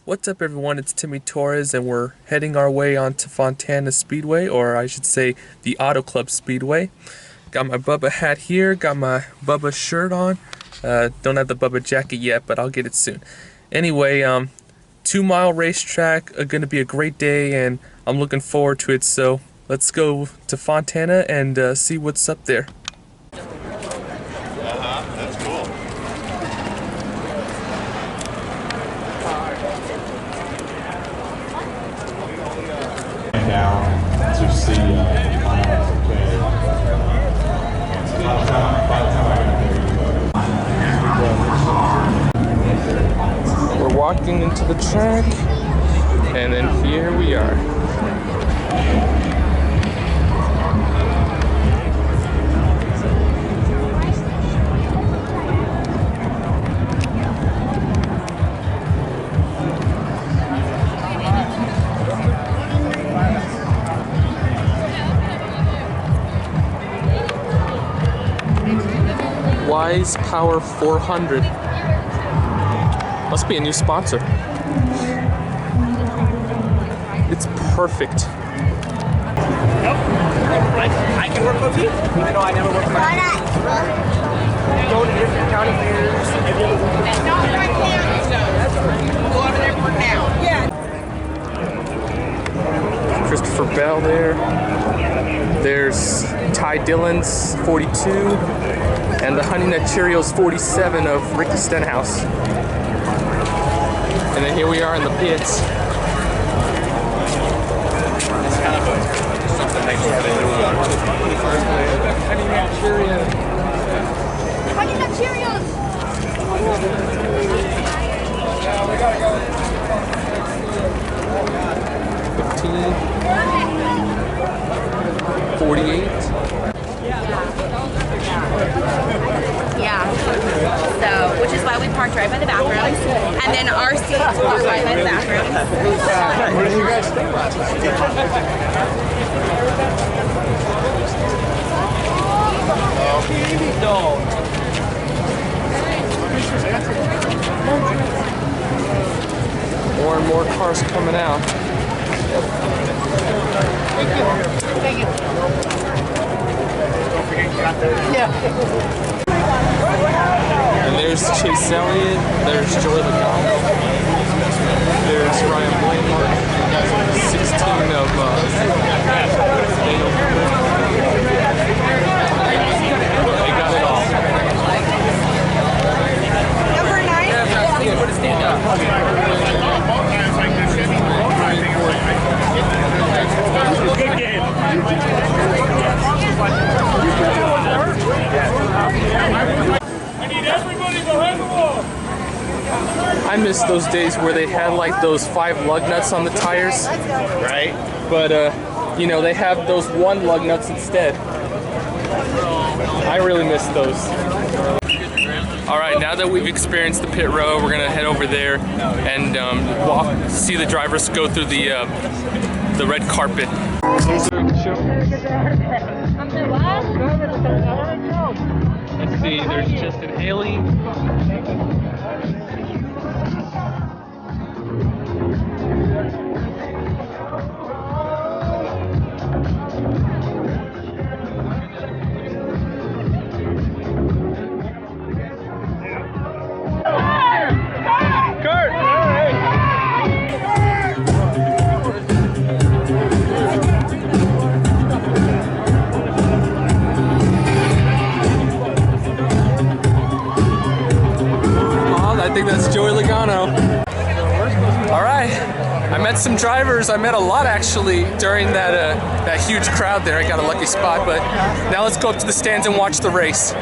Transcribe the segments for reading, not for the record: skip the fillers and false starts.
What's up everyone, it's Timmy Torres and we're heading our way onto Fontana Speedway, or I should say the Auto Club Speedway. Got my Bubba hat here, got my Bubba shirt on. Don't have the Bubba jacket yet, but I'll get it soon. Anyway, 2-mile racetrack, gonna be a great day and I'm looking forward to it, so let's go to Fontana and see what's up there. That's cool. Down to see miles okay. We're walking into the track, and then here we are. Wise Power 400. Must be a new sponsor. It's perfect. Nope. I can work with you. I know I never worked with you. Go to different county fairs. Not right now. Go over there for now. Yeah. Christopher Bell there. There's Ty Dillon's 42. And the Honey Nut Cheerios 47 of Ricky Stenhouse. And then here we are in the pits. It's kind of something they try to do. Honey Nut Cheerios. Honey Nut Cheerios! 15. 48. Yeah. So, which is why we parked right by the bathrooms. And then our seats are right by the bathrooms. Where did you guys stay last night? More and more cars coming out. Thank you. Thank you. And there's Chase Elliott, there's Joey Logano, there's Ryan Blanchard, 16 of they got it all. Number 9? Put a stand up. Good game. I need everybody behind the wall. I miss those days where they had like those 5 lug nuts on the tires. Right? But you know, they have those 1 lug nuts instead. I really miss those. Alright, now that we've experienced the pit row, we're gonna head over there and see the drivers go through the red carpet. Let's see, there's Justin Haley. I think that's Joey Logano. Alright, I met some drivers. I met a lot actually during that huge crowd there. I got a lucky spot, but now let's go up to the stands and watch the race.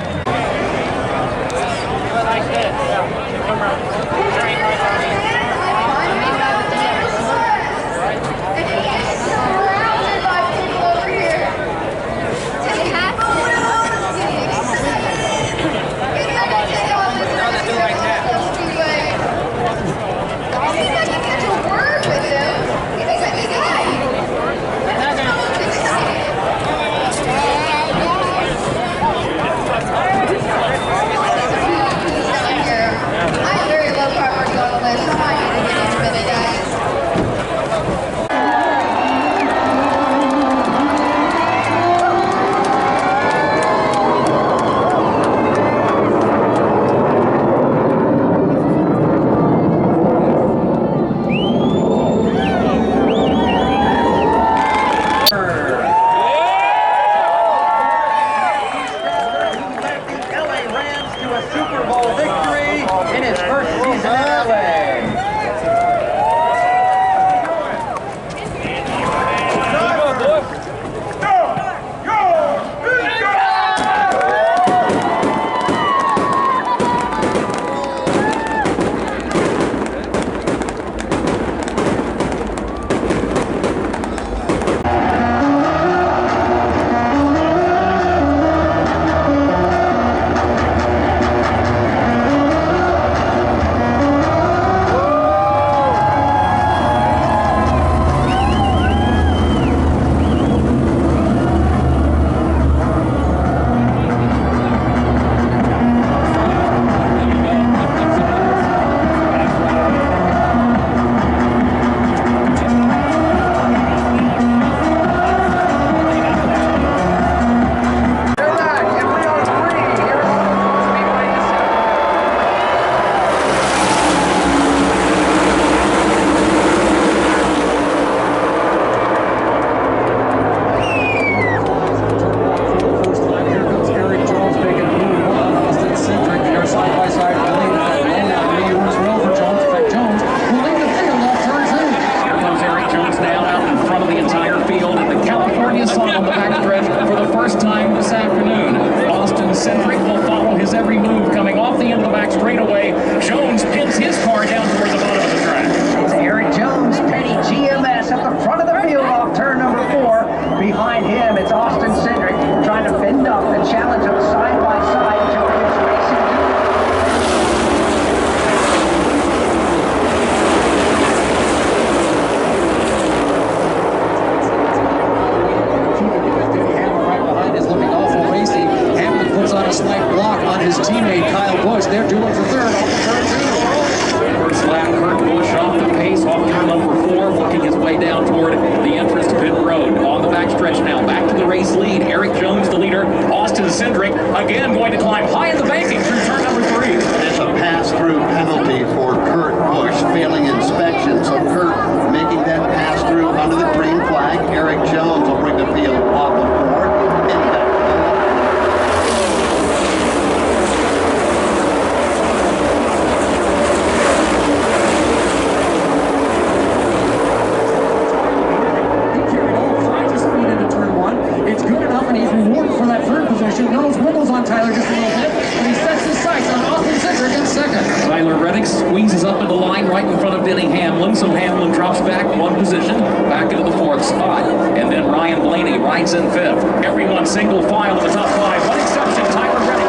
Hamlin, so Hamlin drops back one position, back into the 4th spot. And then Ryan Blaney rides in 5th. Everyone single file in the top 5. One exception, Tyler Reddick.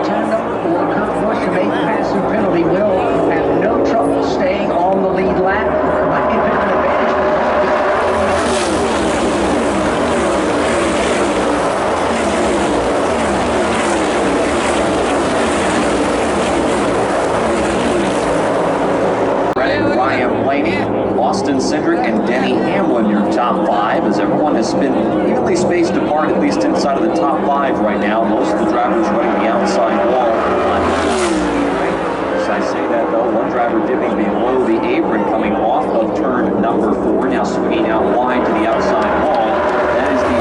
Turn number 4, Kurt Busch, who made the passive penalty, will have no trouble staying on the lead lap. Might be a bit of an advantage. Ryan Blaney, Austin Cindric, and Denny Hamlin, your top 5, as everyone has been evenly spaced apart, at least inside of the top 5 right now. Most of the drivers running the outside wall. As I say that, though, one driver dipping below the apron coming off of turn number 4, now swinging out wide to the outside wall. That is the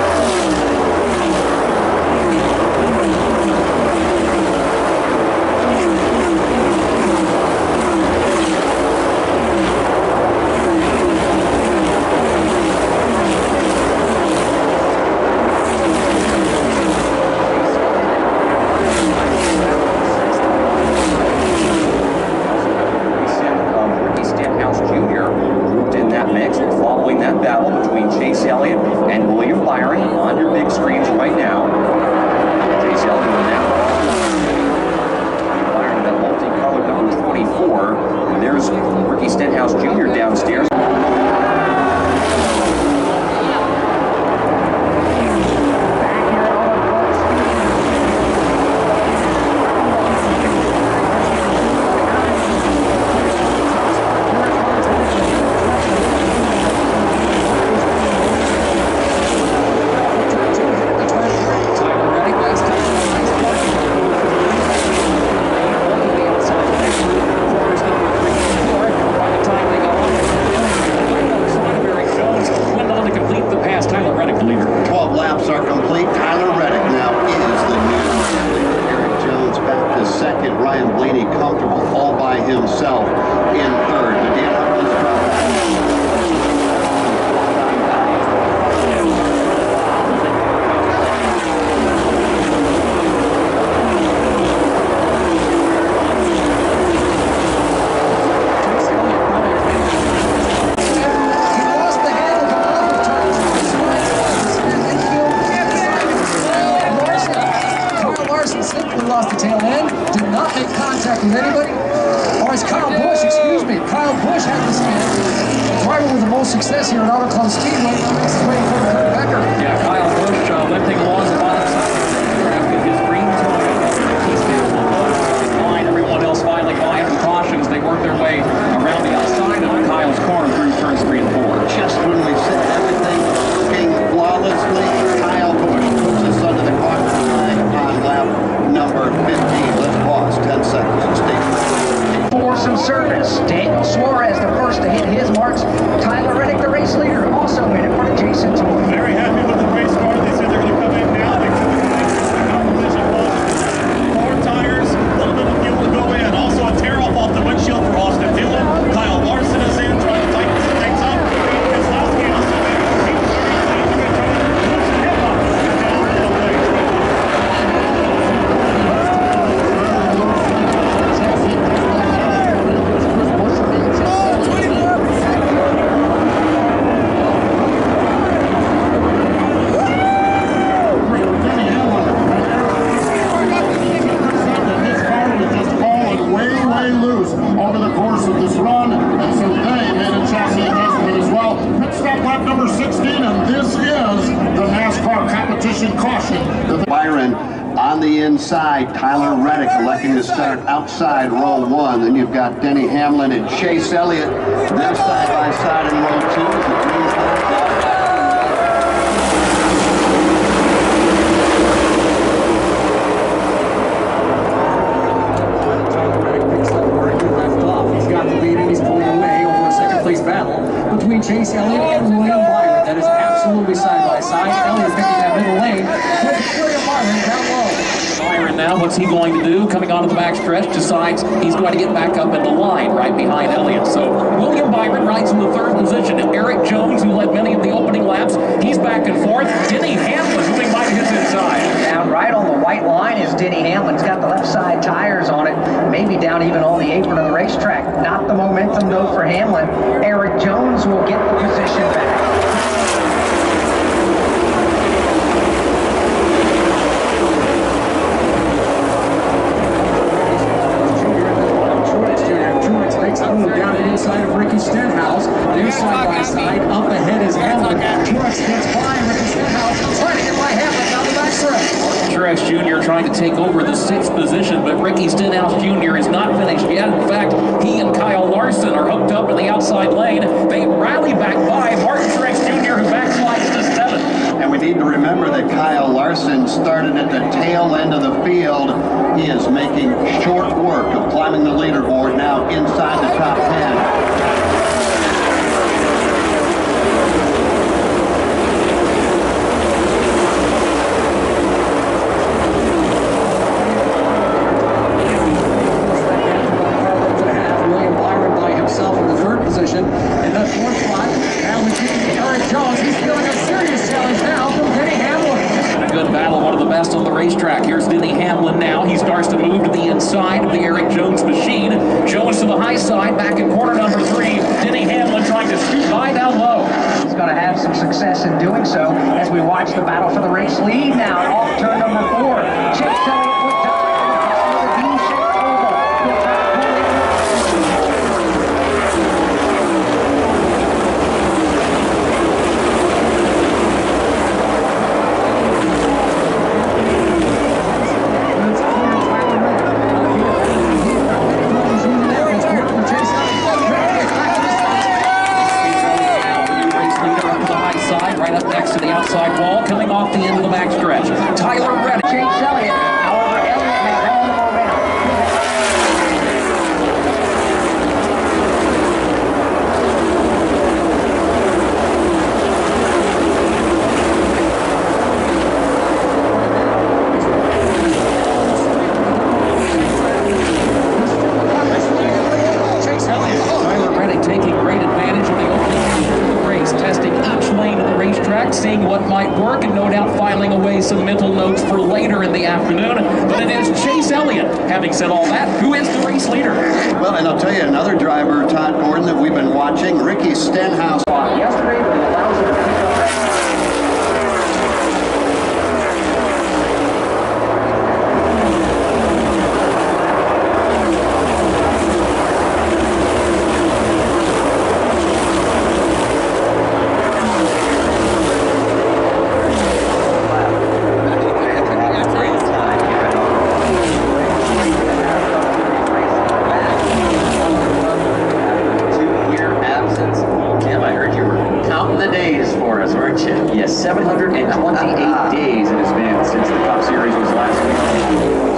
success here at Auto Club Speedway. Makes his way for Kurt Becker. Yeah, Kyle Busch limping along the bottom side of the after his green tone. He's down the line. Everyone else filing by with cautions. They work their way around the outside of Kyle's corner through turns 3 and 4. Just when we said everything was working flawlessly, Kyle Busch puts us under the caution flag on lap number 15. Let's pause 10 seconds and stay. For some service, Daniel Suarez, the first to hit his marks. Tyler Reddick, the race leader, also in it for Jason Tour. Very happy with the race car. They said they're going to come in now. They took the competition was 4 tires, a little bit of fuel to go in. Also a tear off the windshield for Austin Dillon. Kyle Larson is in, trying to tighten some things up. Keselowski also in. over the course of this run, and so they made a chassis adjustment as well. Pit stop lap number 16, and this is the NASCAR competition caution. Byron on the inside, Tyler Reddick electing to start outside row 1. Then you've got Denny Hamlin and Chase Elliott. They're side by side in row 2 as the green flag. Between Chase Elliott and William Byron. That is absolutely side by side. Elliott picking that middle lane with William Byron down low. Byron now, what's he going to do? Coming onto the backstretch, decides he's going to get back up in the line right behind Elliott. So William Byron rides in the 3rd position. And Eric Jones, who led many of the opening laps, he's back and forth. Denny Hamlin moving by to his inside. Now down right on the white line is Denny Hamlin. He's got the left side tires on it, maybe down even on the apron of the racetrack. Not the momentum though for Hamlin. Eric Jones will get the position back. Down the inside of Ricky Stenhouse. They're side by side. Up ahead is Hamlin. Truex gets by Ricky Stenhouse. Trying to get by Hamlin down the backstretch. Truex Jr. trying to take over the 6th position, but Ricky Stenhouse Jr. is not finished yet. In fact, he and Kyle Larson are hooked up in the outside lane. They rally back by Martin Truex Jr., who backslides to 7th. And we need to remember that Kyle Larson started at the tail end of the field. He is making short work of climbing the leaderboard now inside the top 10. William Byron by himself in the 3rd position. In the 4th spot, now we see Eric Jones. He's feeling a serious challenge now from Denny Hamlin. A good battle, one of the best on the racetrack. Here's Denny Hamlin now. He starts to move to the inside of the Eric Jones machine. Jones to the high side, back in corner number 3. Denny Hamlin trying to scoot by down low. He's going to have some success in doing so as we watch the battle for the race lead now off turn number 4. Chase Elliott with time. The D-shaped oval. He'll try to pull in. Right up next to the outside wall, coming off the end of the backstretch. Tyler Reddick. Chase Elliott. However, Elliott has all the momentum. Tyler Reddick taking great advantage of the opening of the race, testing each lane of the racetrack, seeing what might work, and no doubt filing away some mental notes for later in the afternoon. But it is Chase Elliott, having said all that, who is the race leader. Well, and I'll tell you another driver, Todd Gordon, that we've been watching, Ricky Stenhouse. Yesterday, but it allows him to pick up that. Yes, 728 days it has been since the Cup Series was last week.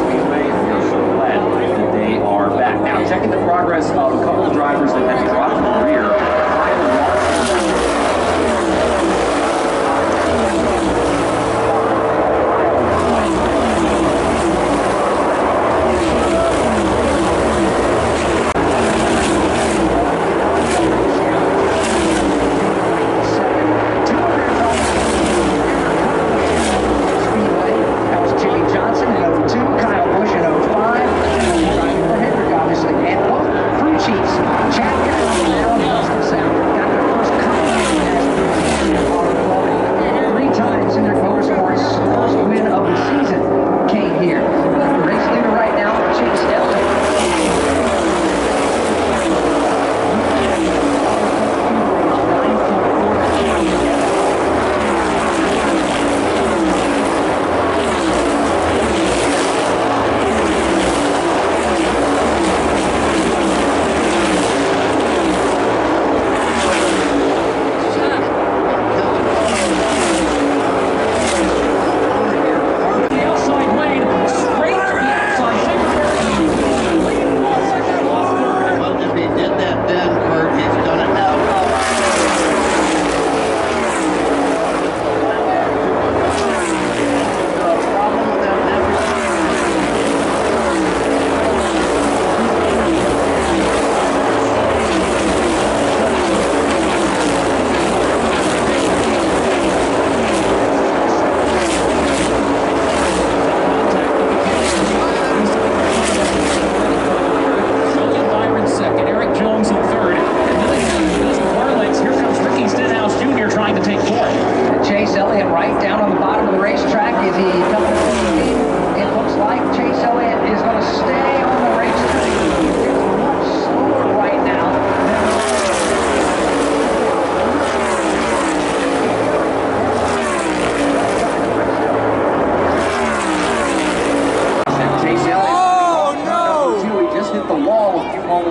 Speedway, and we're so glad that they are back. Now, checking the progress of a couple of drivers that have dropped in the rear. Chiefs. Chad Gadsden now in Austin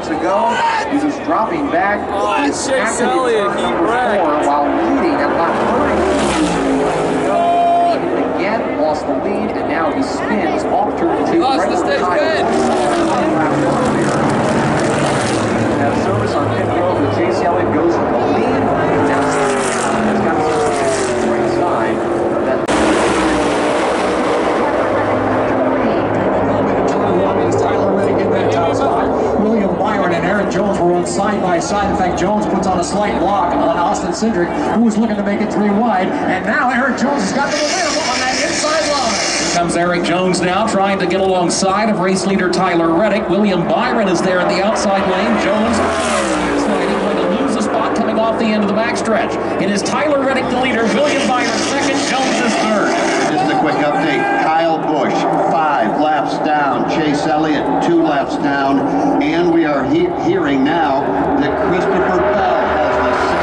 to go. He was dropping back. He's Chase Elliott, he wrecked. while leading at lap 3. And he again lost the lead, and now he spins off turn 2. Lost the stage bed. Have service on pit road with Chase Elliott goes for the lead. Now it's got the right side. William Byron and Aaron Jones were on side by side. In fact, Jones puts on a slight block on Austin Cindric, who was looking to make it 3 wide. And now Aaron Jones has got the momentum on that inside line. Here comes Eric Jones now, trying to get alongside of race leader Tyler Reddick. William Byron is there in the outside lane. Jones sliding, going to lose a spot coming off the end of the backstretch. It is Tyler Reddick the leader, William Byron second, Jones is third. Just a quick update. Kyle Busch, 5 laps down. Chase Elliott, 2 laps down. And we are hearing now that Christopher Bell has the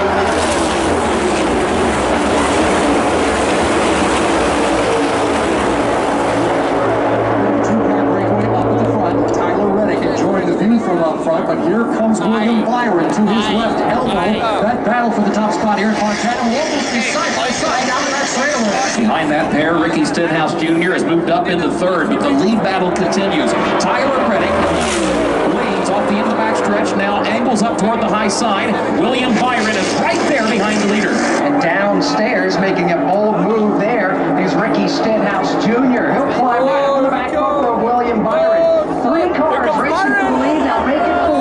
Two-car breakaway up at the front. Tyler Reddick enjoying the view from up front, but here comes William Byron to his left elbow. That battle for the top spot here in Fontana will almost be side by side down to that straightaway. Behind that pair, Ricky Stenhouse Jr. has moved up into third, but the lead battle continues. Tyler Reddick leads off the end of the backstretch, now angles up toward the high side. William Byron is right there behind the leader. And downstairs, making a bold move there, is Ricky Stenhouse Jr. He'll climb right on the back bumper of William Byron. 3 cars racing for the lead, now make it 4.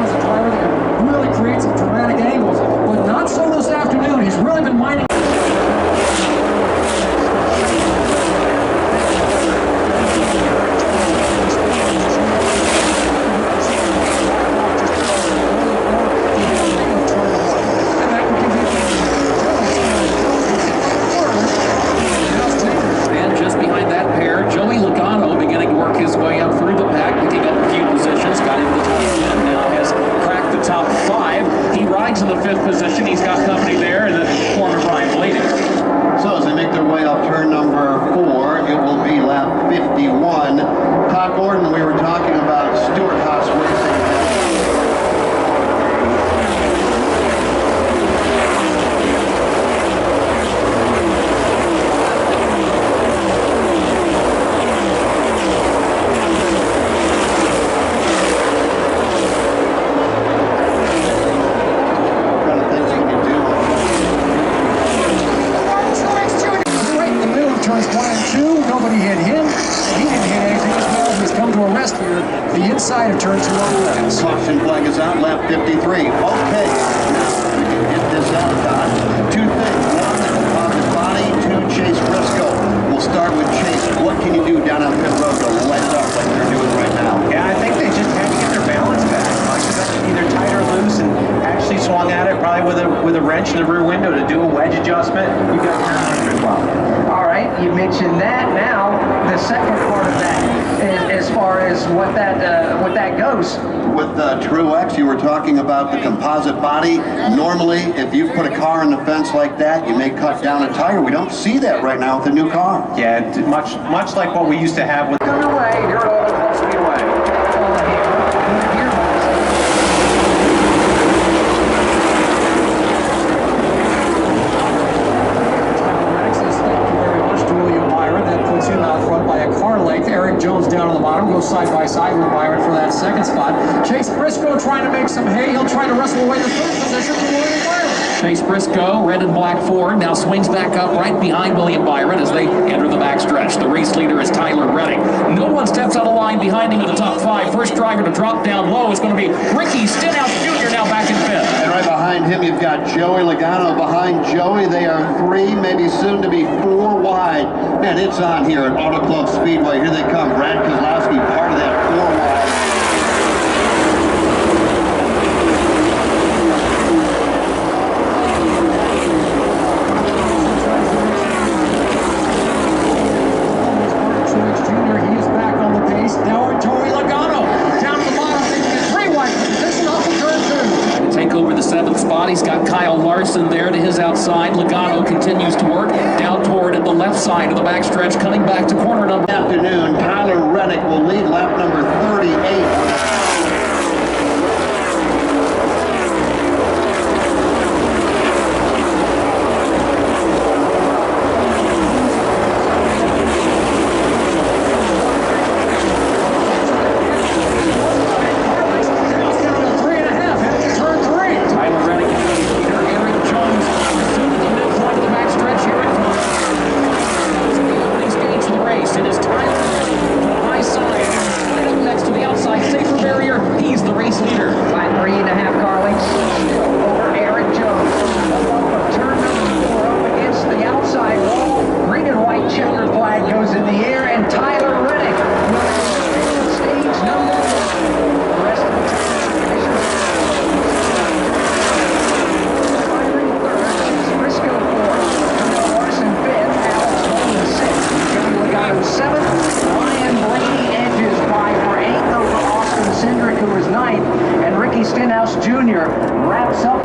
The drag really create some dramatic angles, but not so this afternoon. He's really been mining. And just behind that pair, Joey Logano beginning to work his way up through the pack, picking up a few positions, got into the top 10, now has cracked the top 5. He rides in the 5th position. He's got company there in the form of Ryan Blaney. So as they make their way up turn number 4, it will be lap 51. Todd Gordon, we were talking about Stewart Haas Racing. Right in the middle of turns 1 and 2. Nobody hit him. He didn't hit anything as well. He's come to a rest here. The inside of turn 2 on the left. Caution flag is out, lap 53. Okay, now we can get this out, Todd. 2 things. 1, on his body. 2, Chase Briscoe. We'll start with Chase. What can you do down on pit road to light it up like they're doing right now? Yeah, I think they just had to get their balance back. Either tight or loose, and actually swung at it probably with a wrench in the rear window to do a wedge adjustment. You got your well. All right, you mentioned that. Now, the second part of that, as far as what that goes. With Truex, you were talking about the composite body. Normally, if you put a car in the fence like that, you may cut down a tire. We don't see that right now with the new car. Yeah, much like what we used to have with. Underway here at Auto Club Speedway. Eric Jones down on the bottom, goes side by side with Byron for that second spot. Chase Briscoe trying to make some hay. He'll try to wrestle away the 3rd position from William Byron. Chase Briscoe, red and black Ford, now swings back up right behind William Byron as they enter the backstretch. The race leader is Tyler Reddick. No one steps out of line behind him in the top 5. First driver to drop down low is going to be Ricky Stenhouse Jr. now back in 5th. And right behind him, you've got Joey Logano. Behind Joey, they are 3, maybe soon to be 4 wide. Man, it's on here at Auto Club Speedway. Here they come. Brad Kozlowski, part of that 4 wide. Now Joey Logano down to the bottom, making it 3 wide position off of turn 2. Take over the 7th spot. He's got Kyle Larson. Larson there to his outside. Logano continues to work down toward the left side of the backstretch, coming back to corner number. Afternoon, Tyler Reddick will lead lap number 38.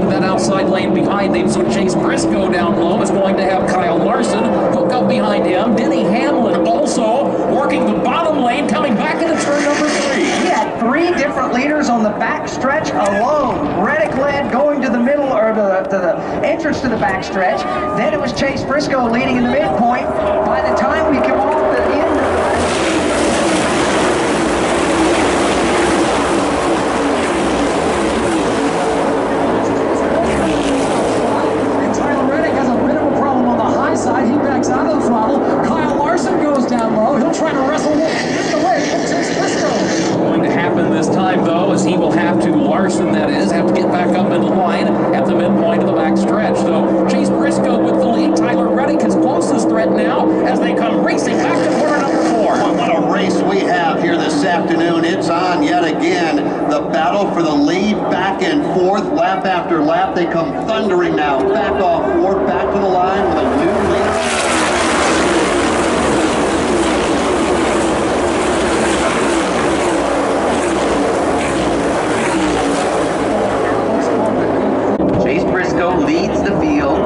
That outside lane behind him, so Chase Briscoe down low is going to have Kyle Larson hook up behind him. Denny Hamlin also working the bottom lane, coming back into turn number 3. He had 3 different leaders on the back stretch alone. Reddick led going to the middle, or to the entrance to the back stretch. Then it was Chase Briscoe leading in the midpoint. By the time we come off the end of the side, he backs out of the throttle. Kyle Larson goes down low. He'll try to wrestle get away from Chase Briscoe. Going to happen this time, though, as he will have to, Larson that is, have to get back up into line at the midpoint of the back stretch. So Chase Briscoe with the lead. Tyler Reddick, his closest threat now, as they come racing back to corner number 4. What a race we have here this afternoon. It's on yet again. The battle for the lead, back and forth, lap after lap. They come thundering now. Back off Ford, back to the line with a new lead. Chase Briscoe leads the field.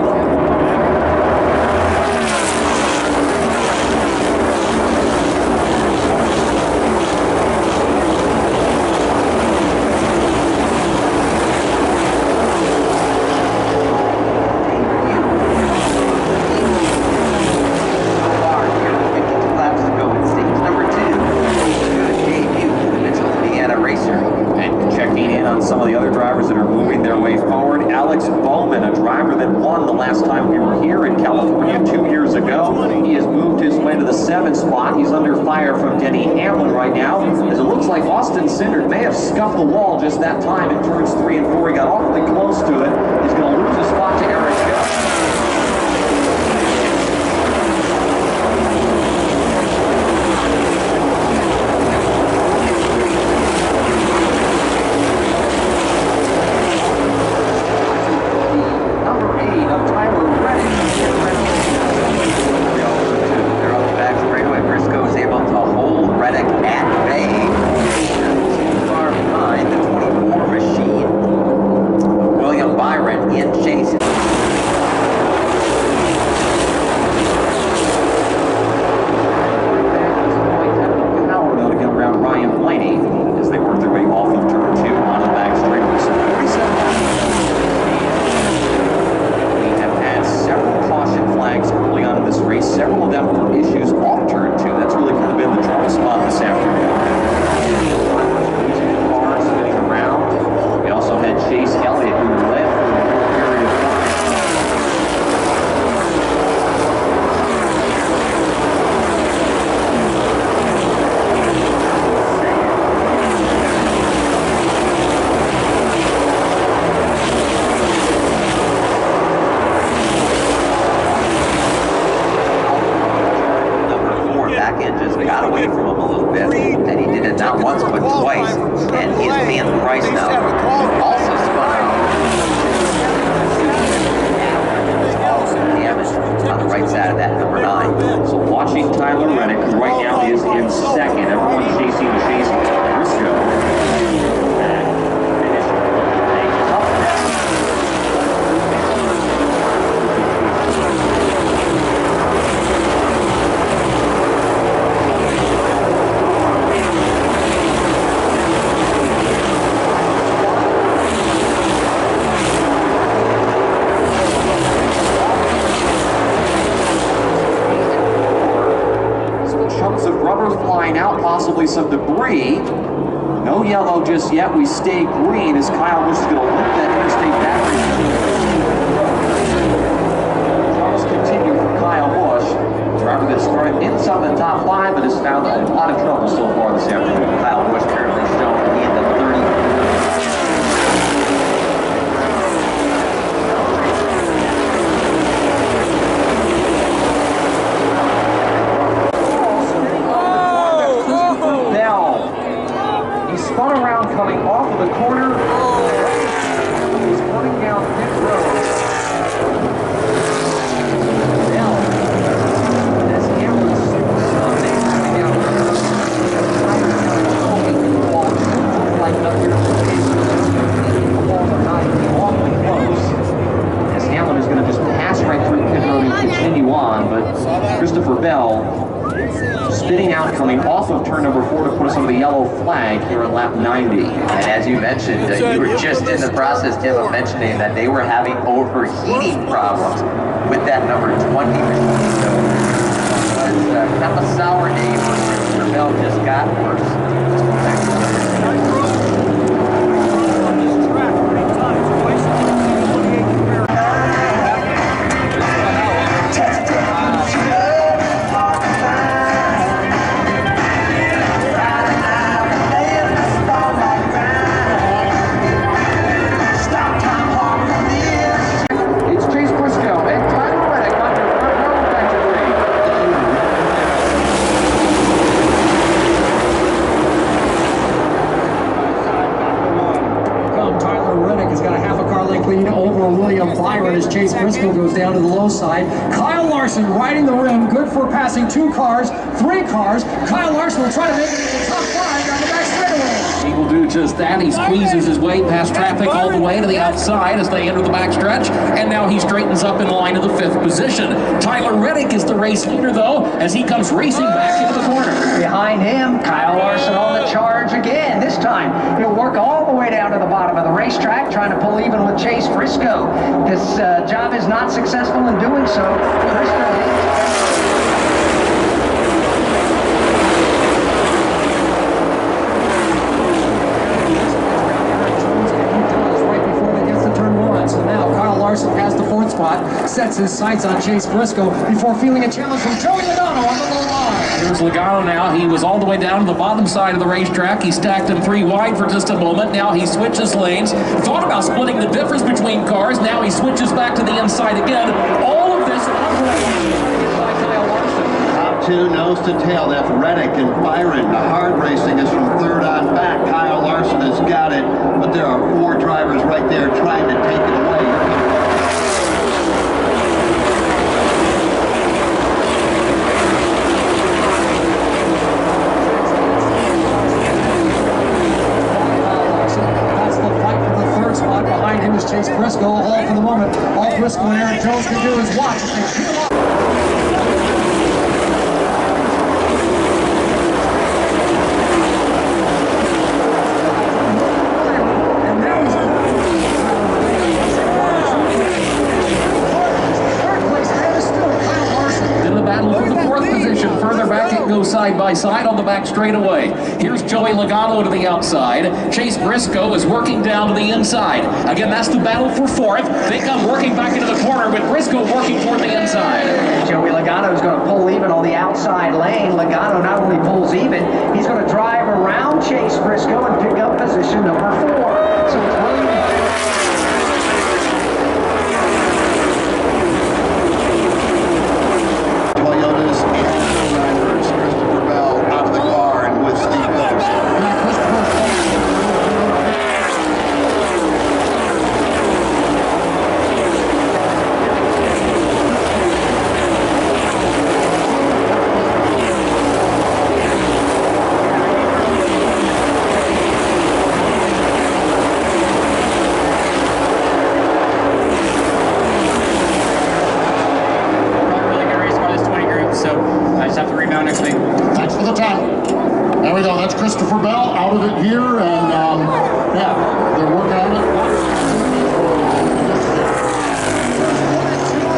He's under fire from Denny Hamlin right now, as it looks like Austin Cindric may have scuffed the wall just that time in turns 3 and 4. He got awfully close to it. He's going to lose his spot to Eric Hill. rubber flying out, possibly some debris. No yellow just yet. We stay green as Kyle Busch is going to lift that interstate battery. Charles continue for Kyle Busch. Driver that started inside the top 5 but has found a lot of trouble so far this afternoon. Kyle Busch currently showing in the 30. Spun around coming off of the corner. He's coming down pit road. Now, as Hamlin coming out, like awfully close. As Hamlin is going to just pass right through pit road and continue on, but Christopher Bell spitting out coming off of turn number 4 to put us on the yellow flag here on lap 90. And as you mentioned, you were just in the process, Tim, of mentioning that they were having overheating problems with that number 20 machine. So it was kind of a sour day for Christopher Bell, just got worse. As Chase Briscoe goes down to the low side. Kyle Larson riding the rim, good for passing 2 cars, 3 cars. Kyle Larson will try to make it to the top 5 down the back straightaway. He will do just that. He squeezes his way past traffic all the way to the outside as they enter the backstretch, and now he straightens up in line to the 5th position. Tyler Reddick is the race leader, though, as he comes racing back into the corner. Behind him, Kyle Larson on the charge again. This time, he'll work all the way down to the bottom of the racetrack, trying to pull even with Chase Briscoe. This job is not successful in doing so. Has the 4th spot, sets his sights on Chase Briscoe before feeling a challenge from Joey Logano on the low line. Here's Logano now. He was all the way down to the bottom side of the racetrack. He stacked him 3 wide for just a moment. Now he switches lanes. Thought about splitting the difference between cars. Now he switches back to the inside again. All of this by Kyle Larson. Top 2 nose to tail. That's Reddick and Byron. The hard racing is from 3rd on back. Kyle Larson has got it, but there are 4 drivers right there trying to take it away. Behind him is Chase Briscoe. All for the moment. All Briscoe and Aaron Jones can do is watch as they peel up. Side by side on the back straightaway. Here's Joey Logano to the outside. Chase Briscoe is working down to the inside. Again, that's the battle for 4th. They come working back into the corner with Briscoe working toward the inside. Joey Logano is going to pull even on the outside lane. Logano not only pulls even, he's going to drive around Chase Briscoe and pick up position number 4. So it's really Christopher Bell out of it here, and yeah, they're working on it.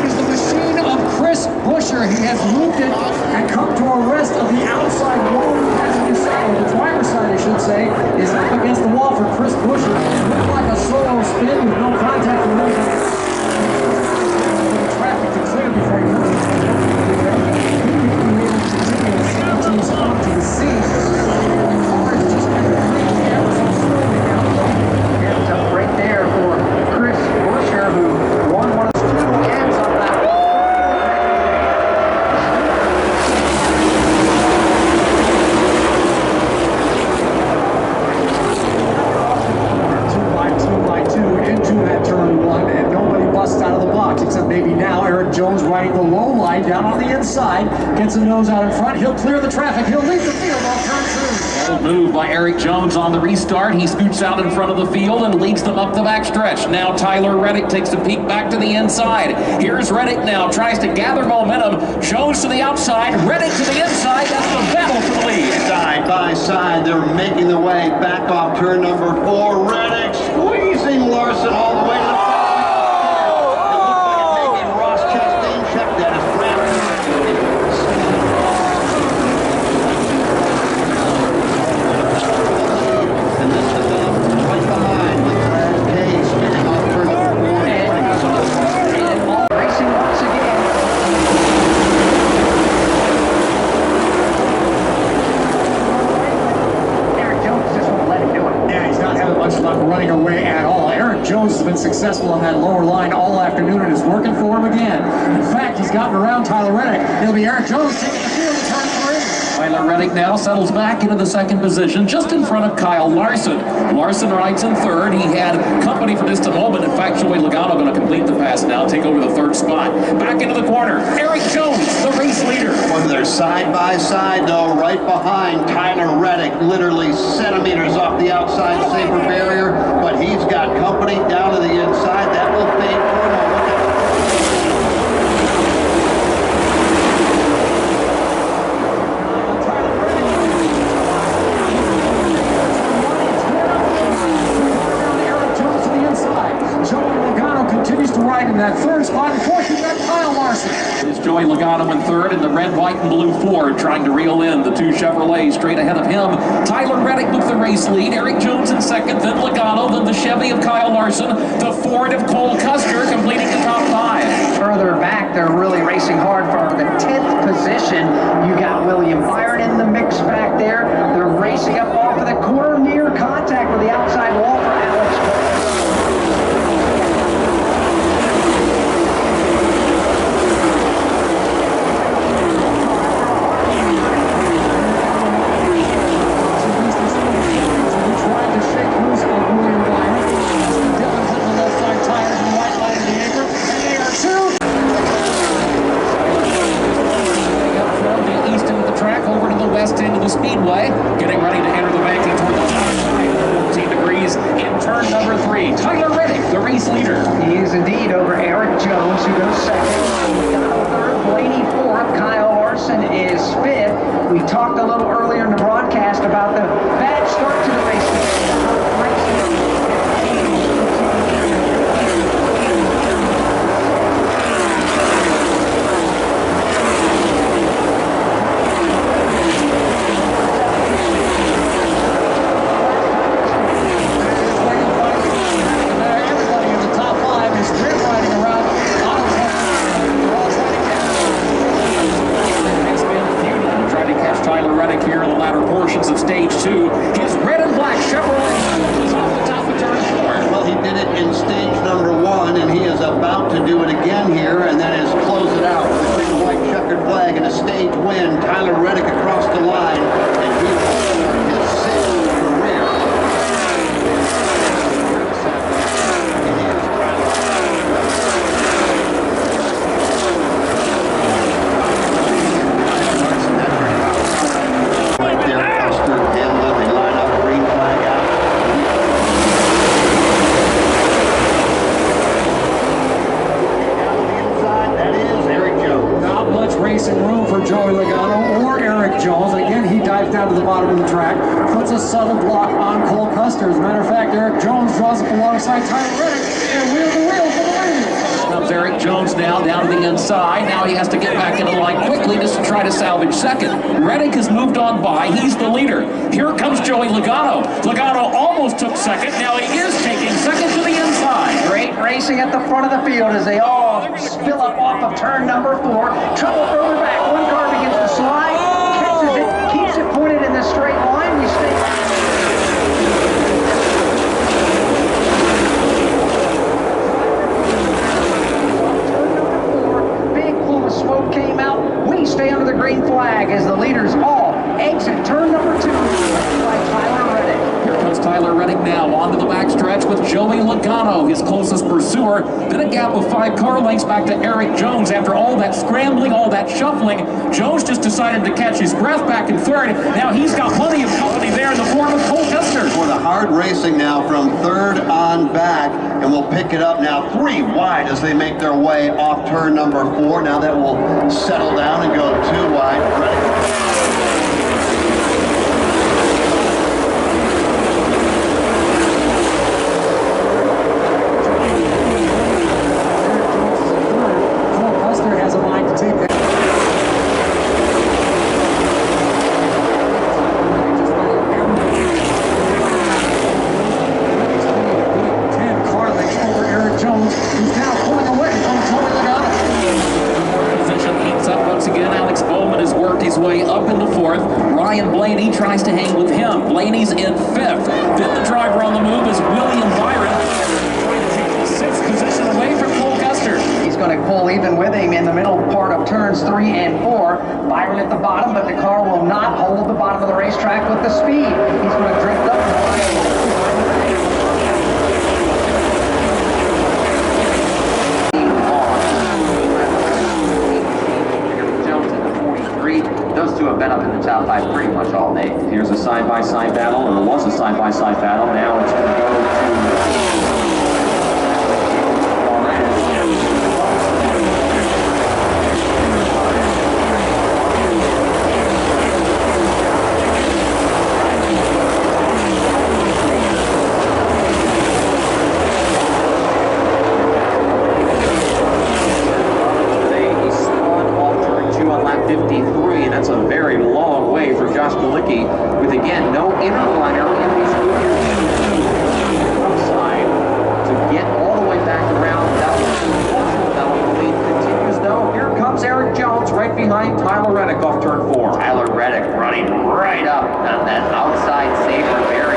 Is the machine of Chris Buescher. He has looped it and come to a rest of the outside wall. The passenger side, or the driver's side, I should say, is up against the wall for Chris Buescher. Looked like a solo spin with no contact with anybody. The traffic to clear before he comes to the spot to the scene. The car is just completely out so slowly down low. Yeah, tough break there for Chris Buescher, who won one of the two ends on that. 2x2 into that turn one, and nobody busts out of the box except maybe now Eric Jones riding the low line down on the inside, gets a nose out in front. He'll clear the traffic. He'll leave the field on turn two. Bold move by Eric Jones on the restart. He scoots out in front of the field and leads them up the backstretch. Now Tyler Reddick takes a peek back to the inside. Here's Reddick now, tries to gather momentum. Jones to the outside, Reddick to the inside. That's the battle for the lead. Side by side, they're making the way back off turn number 4. Reddick squeezing Larson all the way to the front. It looks like it may be Ross Chastain. Check that as and this is right behind with Brad Case getting off turn number 4. And racing once again. Eric Jones just won't let him do it. Yeah, he's not having much luck running away at all. Eric Jones has been successful on that lower line all afternoon and is working for him again. In fact, he's gotten around Tyler Reddick. It'll be Eric Jones taking the field in turn 3. Tyler Reddick now settles back into the second position, just in front of Kyle Larson. Larson rides in third. He had company for just a moment. In fact, Joey Logano going to complete the pass now, take over the third spot. Back into the corner, Eric Jones, the race leader. When they're side by side, though, right behind Tyler Reddick, literally centimeters off the outside safer barrier, but he's got company down to the inside. That will fade for a moment. Continues to ride in that third spot, and fourth you've got Kyle Larson. It's Joey Logano in third, and the red, white, and blue Ford trying to reel in the two Chevrolets straight ahead of him. Tyler Reddick with the race lead, Eric Jones in second, then Logano, then the Chevy of Kyle Larson, the Ford of Cole Custer completing the top 5. Further back, they're really racing hard for the 10th position. You got William Byron in the mix back there. They're racing up off of the corner, near contact with the outside wall for Alex Cole. Into the speedway, getting ready to enter the banking toward the top side. 14 degrees in turn number 3. Tyler Reddick, the race leader. He is indeed over Eric Jones, who goes second. Third, Blaney fourth. Kyle Larson is fifth. We talked a little earlier in the broadcast about the bad start to the race. Of stage 2, his red and black Chevrolet is off the top of turn 4. Well, he did it in stage number 1, and he is about to do it again here, and that is close it out with a green and white checkered flag and a stage win. Tyler Reddick across the line, and he will his 6th career. Right there. They line up, green flag out. Down to the inside, that is Eric Jones. Not much racing room for Joey Logano or Eric Jones. Again, he dives down to the bottom of the track, puts a subtle block on Cole Custer. As a matter of fact, Eric Jones draws up alongside Tyler Reddick and wheel to wheel for the lead. Comes Eric Jones now down to the inside. Now he has to get back into the line quickly just to try to salvage second. Reddick has moved on by. He's the leader. Here comes Joey Logano. Logano almost took second. Now he is taking second to the inside. Great racing at the front of the field as they all spill up off of turn number 4. Trouble further back. One car begins to slide, catches it, keeps it pointed in the straight line. We stay. Smoke came out. We stay under the green flag as the leaders all exit turn number 2 by Tyler Reddick. Here comes Tyler Reddick now onto the backstretch with Joey Logano, his closest pursuer. Then a gap of 5 car lengths back to Eric Jones. After all that scrambling, all that shuffling, Jones just decided to catch his breath back in third. Now he's got plenty of company there in the form of Cole Custer. For the hard racing now from third on back, and we'll pick it up now 3 wide as they make their way off turn number 4. Now that will settle down and go 2 wide. Reddick. Tries to hang with him. Blaney's in 5th. Then the driver on the move is William Byron, trying to take the 6th position away from Cole Custer. He's going to pull even with him in the middle part of turns 3 and 4. Byron at the bottom, but the car will not hold the bottom of the racetrack with the speed. He's going to drift up the line. Those two have been up in the top 5 pretty much all day. Here's a side-by-side battle, or there was a side-by-side battle. Now it's going to go to... with again no inner liner in these outside to get all the way back around. The lead continues though. Here comes Eric Jones right behind Tyler Reddick off turn 4. Tyler Reddick running right up on that outside safer barrier.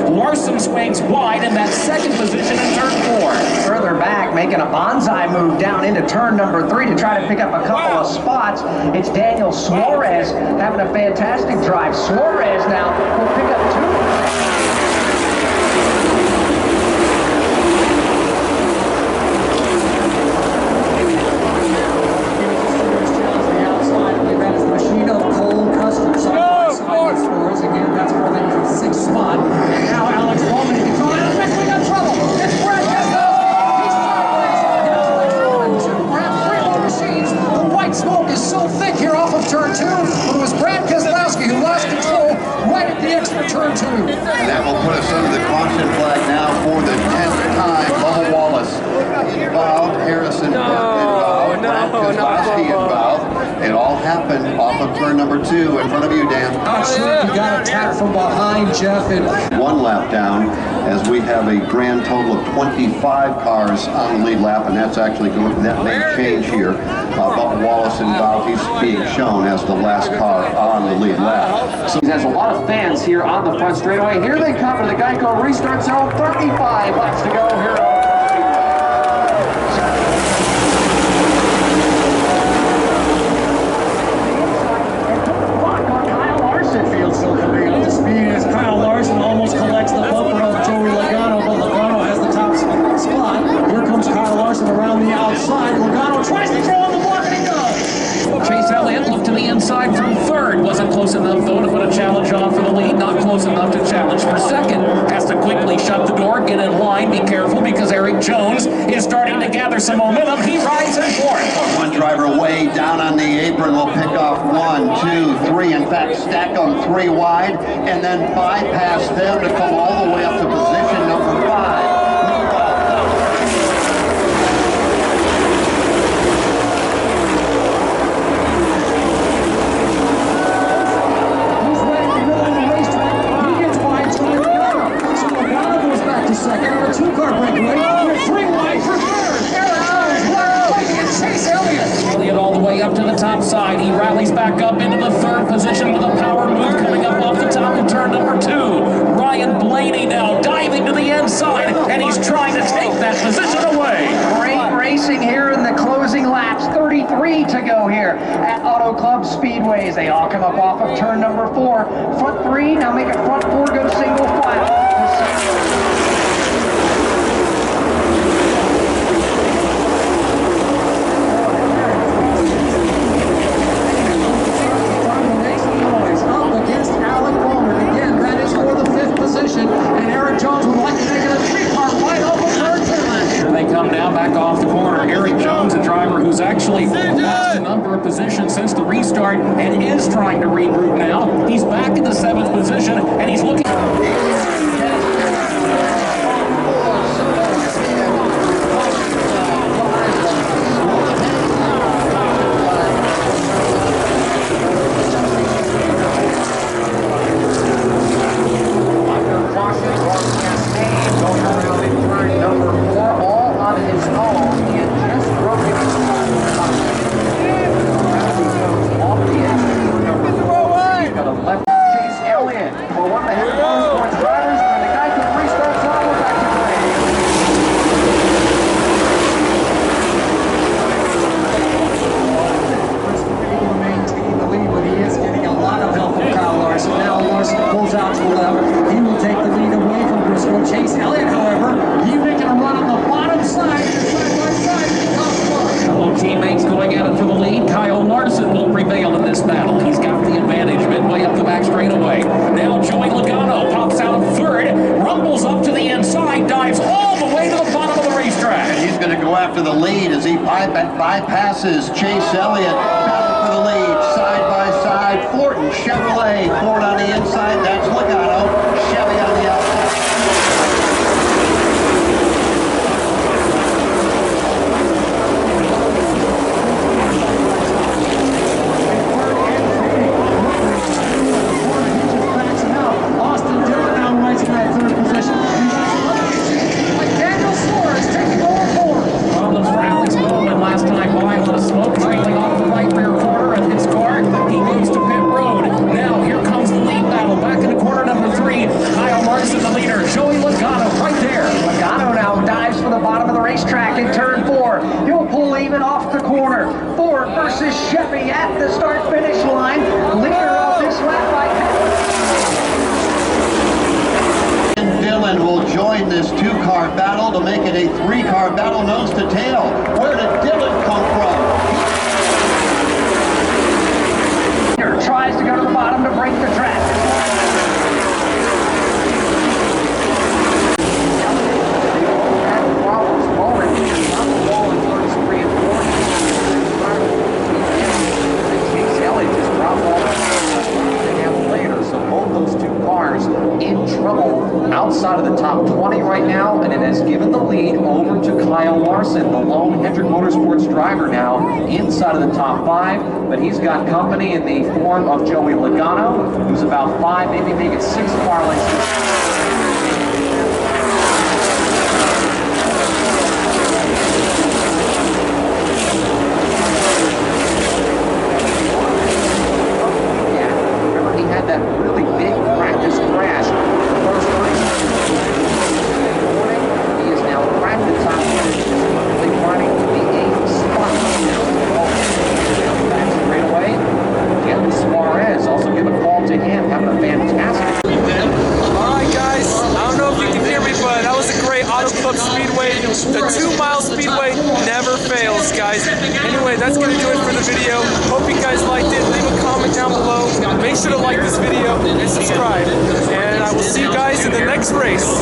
Larson swings wide in that second position in turn 4. Further back, making a bonsai move down into turn number 3 to try to pick up a couple of spots. It's Daniel Suarez having a fantastic drive. Suarez now will pick up 2. white smoke is so thick here off of turn 2, but it was Brad Keselowski who lost control right at the exit of turn 2. And that will put us under the caution flag now for the 10th time. Bubba Wallace involved, Harrison involved, Brad Keselowski involved. It all happened off of turn number 2 in front of you, Dan. Not sure if he got attacked from behind, Jeff. And one lap down as we have a grand total of 25 cars on the lead lap, and that's actually going, that may change here. Bubba Wallace involved, he's being shown as the last car on the lead lap. So he has a lot of fans here on the front straightaway. Here they come to the Geico restart zone. 35 laps to go here on Kyle Larson feels still coming up to speed as Kyle Larson almost collects the bumper of Joey Logano, but Logano has the top spot. Here comes Kyle Larson around the outside. Logano tries to throw on the block and he does. Chase Elliott looked to the inside from third. Wasn't close enough, though, to put a challenge on for the lead. Not close enough to challenge for second. Has to quickly shut the door, get in line, be careful, because Eric Jones is starting to gather some momentum. He rides in fourth. One driver way down on the apron will pick off 1, 2, 3. In fact, stack them 3 wide, and then bypass them to come all the way up to position number 5. Second on a 2-car breakaway. We're 3 wide for third. Eric Jones, Mark White, and Chase Elliott. Elliott all the way up to the top side. He rallies back up into the third position with a power move coming up off the top of turn number 2. Ryan Blaney now diving to the inside, and he's trying to take that position away. great racing here in the closing laps. 33 to go here at Auto Club Speedways. They all come up off of turn number 4. Front 3, now make it front 4 go single file. Actually lost a number of positions since the restart and is trying to regroup now. He's back in the 7th position and he's looking. Chase Elliott, however, he's making a run on the bottom side, Fellow teammates going at it for the lead. Kyle Larson will prevail in this battle. He's got the advantage midway up the back straightaway. Now Joey Logano pops out of third, rumbles up to the inside, dives all the way to the bottom of the racetrack. And he's going to go after the lead as he bypasses Chase Elliott. Battle for the lead, side by side. Thornton Chevrolet, Ford on the inside. That's Logano. Chevy on the outside. Chevy at the start-finish line. Leader of this lap by Dillon will join this 2-car battle to make it a 3-car battle nose to tail. Where did Dillon come from? Tries to go to the bottom to break the track. in trouble outside of the top 20 right now, and it has given the lead over to Kyle Larson, the lone Hendrick Motorsports driver now inside of the top 5, but he's got company in the form of Joey Logano, who's about 5, maybe 6 car lengths. That really big practice crash the first race. He is now cracked the top 10, currently running to the 8th spot now. Back straight away. Again, Suarez also give a call to him, having a fantastic. Alright guys, I don't know if you can hear me, but that was a great Auto Club Speedway. The 2-mile speedway never fails, guys. Anyway, that's going to do it for the video. Hope you guys liked it. Leave a comment down below. Make sure to like this video and subscribe. And I will see you guys in the next race.